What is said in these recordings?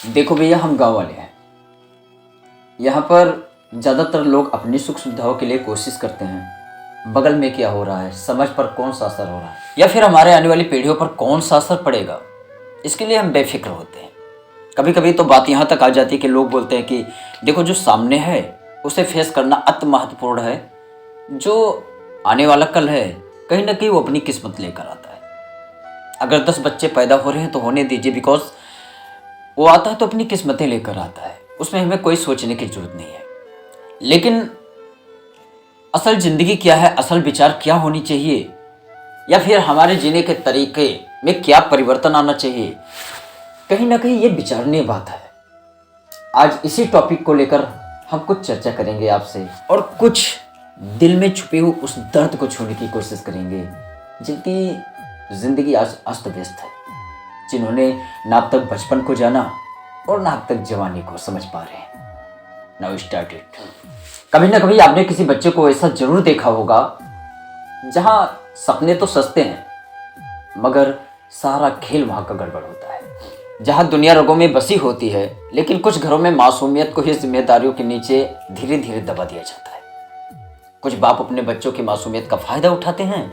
देखो भैया, हम गांव वाले हैं। यहाँ पर ज़्यादातर लोग अपनी सुख सुविधाओं के लिए कोशिश करते हैं। बगल में क्या हो रहा है, समझ पर कौन सा असर हो रहा है, या फिर हमारे आने वाली पीढ़ियों पर कौन सा असर पड़ेगा, इसके लिए हम बेफिक्र होते हैं। कभी कभी तो बात यहाँ तक आ जाती है कि लोग बोलते हैं कि देखो, जो सामने है उसे फेस करना अति महत्वपूर्ण है। जो आने वाला कल है, कहीं ना कहीं वो अपनी किस्मत लेकर आता है। अगर 10 बच्चे पैदा हो रहे हैं तो होने दीजिए, बिकॉज वो आता है तो अपनी किस्मतें लेकर आता है, उसमें हमें कोई सोचने की जरूरत नहीं है। लेकिन असल जिंदगी क्या है, असल विचार क्या होनी चाहिए, या फिर हमारे जीने के तरीके में क्या परिवर्तन आना चाहिए, कहीं ना कहीं ये विचारणीय बात है। आज इसी टॉपिक को लेकर हम कुछ चर्चा करेंगे आपसे, और कुछ दिल में छुपे हुए उस दर्द को छूने की कोशिश करेंगे जिनकी जिंदगी आज अस्त व्यस्त है, जिन्होंने ना अब तक बचपन को जाना और ना अब तक जवानी को समझ पा रहे हैं। Now start it. कभी ना कभी आपने किसी बच्चे को ऐसा जरूर देखा होगा जहां सपने तो सस्ते हैं मगर सारा खेल वहां का गड़बड़ होता है, जहां दुनिया रगों में बसी होती है, लेकिन कुछ घरों में मासूमियत को ही जिम्मेदारियों के नीचे धीरे धीरे दबा दिया जाता है। कुछ बाप अपने बच्चों की मासूमियत का फायदा उठाते हैं,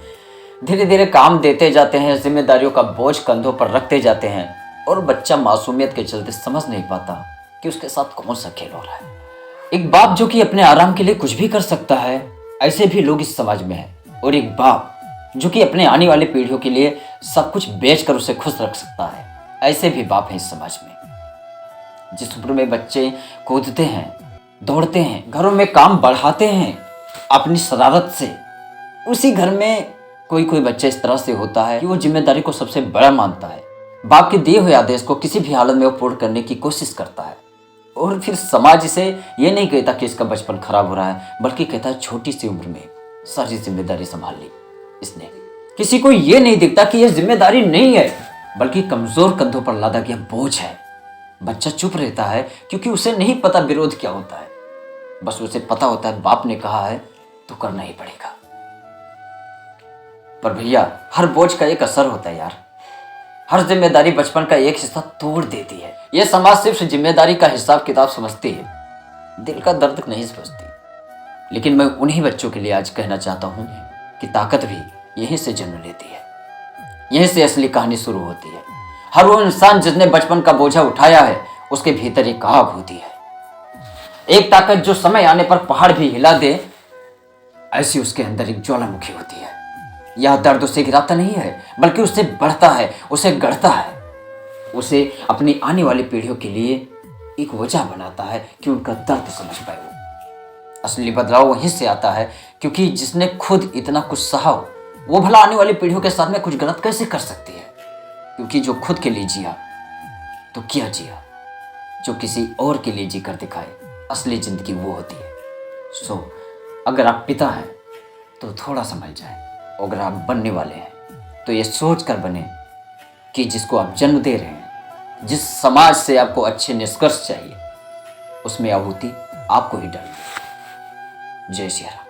धीरे धीरे काम देते जाते हैं, जिम्मेदारियों का बोझ कंधों पर रखते जाते हैं, और बच्चा मासूमियत के चलते समझ नहीं पाता कि उसके साथ कौन सा खेल हो रहा है। एक बाप जो कि अपने आराम के लिए कुछ भी कर सकता है, ऐसे भी लोग इस समाज में हैं, और एक बाप जो कि अपने आने वाली पीढ़ियों के लिए सब कुछ बेचकर उसे खुश रख सकता है, ऐसे भी बाप हैं इस समाज में। जिस उम्र में बच्चे कूदते हैं, दौड़ते हैं, घरों में काम बढ़ाते हैं अपनी शरारत से, उसी घर में कोई कोई बच्चा इस तरह से होता है कि वो जिम्मेदारी को सबसे बड़ा मानता है, बाप के दिए हुए आदेश को किसी भी हालत में वो पूर्ण करने की कोशिश करता है, और फिर समाज इसे ये नहीं कहता कि इसका बचपन खराब हो रहा है, बल्कि कहता है छोटी सी उम्र में सारी जिम्मेदारी संभाल ली इसने। किसी को ये नहीं दिखता कि यह जिम्मेदारी नहीं है, बल्कि कमजोर कंधों पर लादा गया बोझ है। बच्चा चुप रहता है क्योंकि उसे नहीं पता विरोध क्या होता है, बस उसे पता होता है बाप ने कहा है तो करना ही पड़ेगा। पर भैया, हर बोझ का एक असर होता है यार। हर जिम्मेदारी बचपन का एक हिस्सा तोड़ देती है। यह समाज सिर्फ जिम्मेदारी का हिसाब किताब समझती है, दिल का दर्द नहीं समझती। लेकिन मैं उन्हीं बच्चों के लिए आज कहना चाहता हूं कि ताकत भी यहीं से जन्म लेती है, यहीं से असली कहानी शुरू होती है। हर वो इंसान जिसने बचपन का बोझा उठाया है, उसके भीतर एक आग होती है, एक ताकत जो समय आने पर पहाड़ भी हिला दे, ऐसी उसके अंदर एक ज्वालामुखी होती है। यह दर्द उसे गिराता नहीं है, बल्कि उससे बढ़ता है, उसे गढ़ता है, उसे अपनी आने वाली पीढ़ियों के लिए एक वजह बनाता है कि उनका दर्द समझ पाए वो। असली बदलाव वहीं से आता है, क्योंकि जिसने खुद इतना कुछ सहा वो भला आने वाली पीढ़ियों के साथ में कुछ गलत कैसे कर सकती है। क्योंकि जो खुद के लिए जिया तो क्या जिया, जो किसी और के लिए जी कर दिखाए, असली जिंदगी वो होती है। सो अगर आप पिता हैं तो थोड़ा समझ जाए, अगर आप बनने वाले हैं तो ये सोच कर बने कि जिसको आप जन्म दे रहे हैं, जिस समाज से आपको अच्छे निष्कर्ष चाहिए, उसमें आहुति आपको ही डालिए। जय श्री राम।